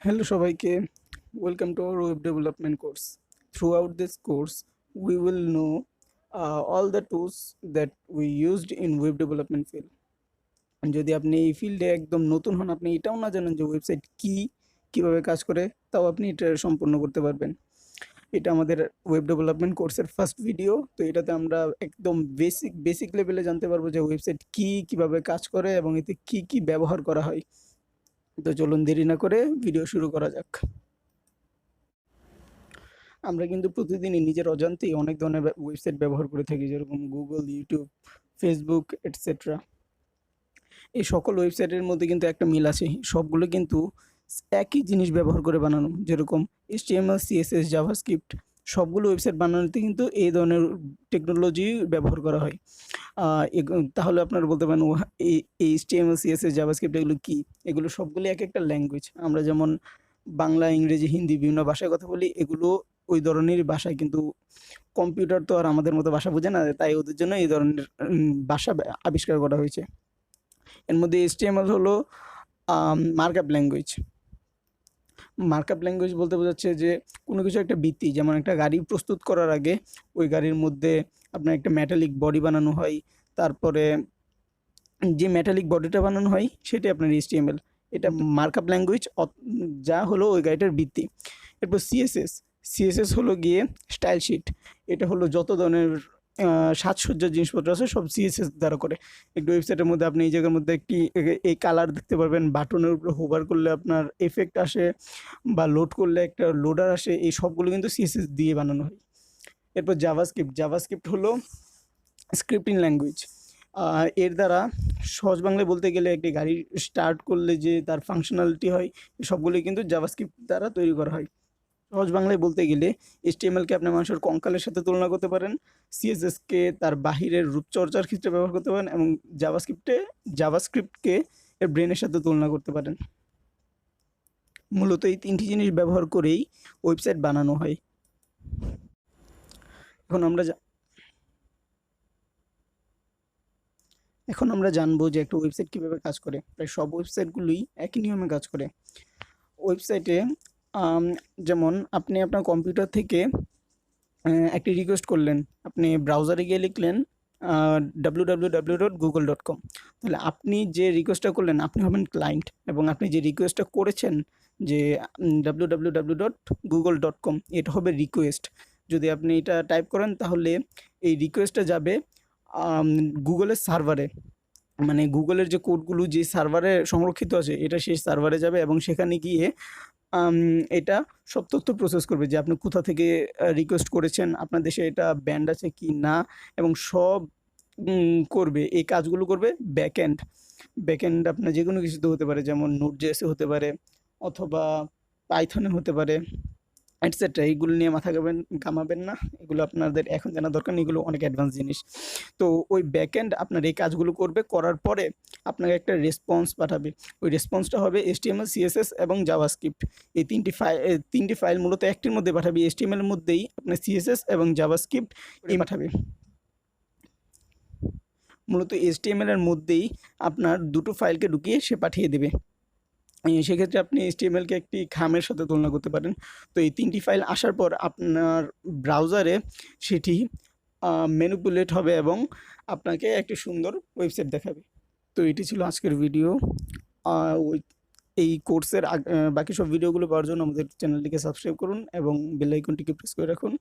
Hello সবাইকে, welcome to our web development course. Throughout this course, we will know all the tools that we used in web development field. যদি আপনি এই ফিল্ডে একদম নতুন হন, আপনি এটাও না জানেন যে ওয়েবসাইট কি, কিভাবে কাজ করে, তাও আপনি এটা সম্পূর্ণ করতে পারবেন। এটা আমাদের ওয়েব ডেভেলপমেন্ট কোর্সের ফার্স্ট ভিডিও। তো এটাতে আমরা একদম বেসিক লেভেলে জানতে পারবো যে ওয়েবসাইট কি, কিভাবে কাজ করে এবং এতে কি কি ব্যবহার করা হয়। তো চলুন দেরি না করে ভিডিও শুরু করা যাক। আমরা কিন্তু প্রতিদিনই নিজের অজান্তেই অনেক ধরনের ওয়েবসাইট ব্যবহার করে থাকি, যেরকম গুগল, ইউটিউব, ফেসবুক এটসেট্রা। এই সকল ওয়েবসাইটের মধ্যে কিন্তু একটা মিল আছে, সবগুলো কিন্তু একই জিনিস ব্যবহার করে বানানো, যেরকম এইচটিএমএল, সিএসএস, জাভাস্ক্রিপ্ট। সবগুলো ওয়েবসাইট বানানোতে কিন্তু এই ধরনের টেকনোলজি ব্যবহার করা হয়। তাহলে আপনারা বলতে পারেন এই এইচটিএমএল, সিএসএস, জাভাস্ক্রিপ্ট এগুলো কি? এগুলো সবগুলো এক একটা ল্যাঙ্গুয়েজ। আমরা যেমন বাংলা, ইংরেজি, হিন্দি বিভিন্ন ভাষায় কথা বলি, এগুলো ওই ধরনেরই ভাষায়। কিন্তু কম্পিউটার তো আর আমাদের মতো ভাষা বোঝে না, তাই ওদের জন্য এই ধরনের ভাষা আবিষ্কার করা হয়েছে। এর মধ্যে এইচটিএমএল হলো মার্কআপ ল্যাঙ্গুয়েজ। মার্কআপ ল্যাঙ্গুয়েজ বলতে বোঝাচ্ছে যে কোনো কিছু একটা ভিত্তি, যেমন একটা গাড়ি প্রস্তুত করার আগে ওই গাড়ির মধ্যে আপনার একটা মেটালিক বডি বানানো হয়, তারপরে যে মেটালিক বডিটা বানানো হয় সেটাই আপনার এইচটিএমএল। এটা মার্কআপ ল্যাঙ্গুয়েজ, যা হলো ওই গাড়িটার ভিত্তি। এরপর সিএসএস। সিএসএস হলো গিয়ে স্টাইল শিট। এটা হলো যত ধরনের সাজসজ্জার জিনিসপত্র আছে সব সিএসএস দ্বারা করে। একটু ওয়েবসাইটের মধ্যে আপনি এই জায়গার মধ্যে একটি এই কালার দেখতে পারবেন, বাটনের উপরে হোভার করলে আপনার এফেক্ট আসে, বা লোড করলে একটা লোডার আসে। এই সবগুলো কিন্তু সিএসএস দিয়ে বানানো হয়। এরপর জাভাস্ক্রিপ্ট। জাভাস্ক্রিপ্ট হলো স্ক্রিপ্টিং ল্যাঙ্গুয়েজ। এর দ্বারা সহজ বাংলায় বলতে গেলে একটি গাড়ি স্টার্ট করলে যে তার ফাংশনালিটি হয়, সবগুলোই কিন্তু জাভাস্ক্রিপ্ট দ্বারা তৈরি করা হয়। সহজ বাংলায় বলতে গেলে এইচটিএমএলকে আপনি মানুষের কঙ্কালের সাথে তুলনা করতে পারেন, সিএসএসকে তার বাহিরের রূপচর্চার ক্ষেত্রে ব্যবহার করতে পারেন, এবং জাভাস্ক্রিপ্টকে এর ব্রেনের সাথে তুলনা করতে পারেন। মূলত এই তিনটি জিনিস ব্যবহার করেই ওয়েবসাইট বানানো হয়। এখন আমরা জানবো যে একটা ওয়েবসাইট কীভাবে কাজ করে। প্রায় সব ওয়েবসাইটগুলোই একই নিয়মে কাজ করে। ওয়েবসাইটে যেমন আপনি আপনার কম্পিউটার থেকে একটি রিকোয়েস্ট করলেন, আপনি ব্রাউজারে গিয়ে লিখলেন www.google.com। তাহলে আপনি যে রিকোয়েস্টটা করলেন আপনি হবেন ক্লায়েন্ট, এবং আপনি যে রিকোয়েস্টটা করেছেন যে www.google.com, এটা হবে রিকোয়েস্ট। যদি আপনি এটা টাইপ করেন তাহলে এই রিকোয়েস্টটা যাবে গুগলের সার্ভারে, মানে গুগলের যে কোডগুলো যে সার্ভারে সংরক্ষিত আছে এটা সেই সার্ভারে যাবে, এবং সেখানে গিয়ে এটা সব তথ্য প্রসেস করবে যে আপনি কোথা থেকে রিকোয়েস্ট করেছেন, আপনার দেশে এটা ব্যান্ড আছে কি না, এবং সব করবে। এই কাজগুলো করবে ব্যাকএন্ড। ব্যাকএন্ড আপনার যে কোনো কিছুতে হতে পারে, যেমন নোড.js হতে পারে, অথবা পাইথনে হতে পারে, এটসেট্রা। এইগুলো নিয়ে মাথা ঘামাবেন না, এগুলো আপনাদের এখন জানা দরকার নেই, এগুলো অনেক অ্যাডভান্স জিনিস। তো ওই ব্যাকএন্ড আপনার এই কাজগুলো করবে, করার পরে আপনাকে একটা রেসপন্স পাঠাবে। ওই রেসপন্সটা হবে এইচটিএমএল, সিএসএস এবং জাভাস্ক্রিপ্ট। এই তিনটি ফাইল মূলত একটির মধ্যে পাঠাবে। এইচটিএমএল এর মধ্যেই আপনার সিএসএস এবং জাভাস্ক্রিপ্ট এই পাঠাবে। মূলত এইচটিএমএল এর মধ্যেই আপনার দুটো ফাইলকে ঢুকিয়ে সে পাঠিয়ে দেবে। সেক্ষেত্রে আপনি এইচটিএমএলকে একটি খামের সাথে তুলনা করতে পারেন। তো এই তিনটি ফাইল আসার পর আপনার ব্রাউজারে সেটি ম্যানিপুলেট হবে এবং আপনাকে একটি সুন্দর ওয়েবসাইট দেখাবে। তো এটি ছিল আজকের ভিডিও। ওই এই কোর্সের বাকি সব ভিডিওগুলো পাওয়ার জন্য আমাদের চ্যানেলটিকে সাবস্ক্রাইব করুন এবং বেল আইকনটিকে প্রেস করে রাখুন।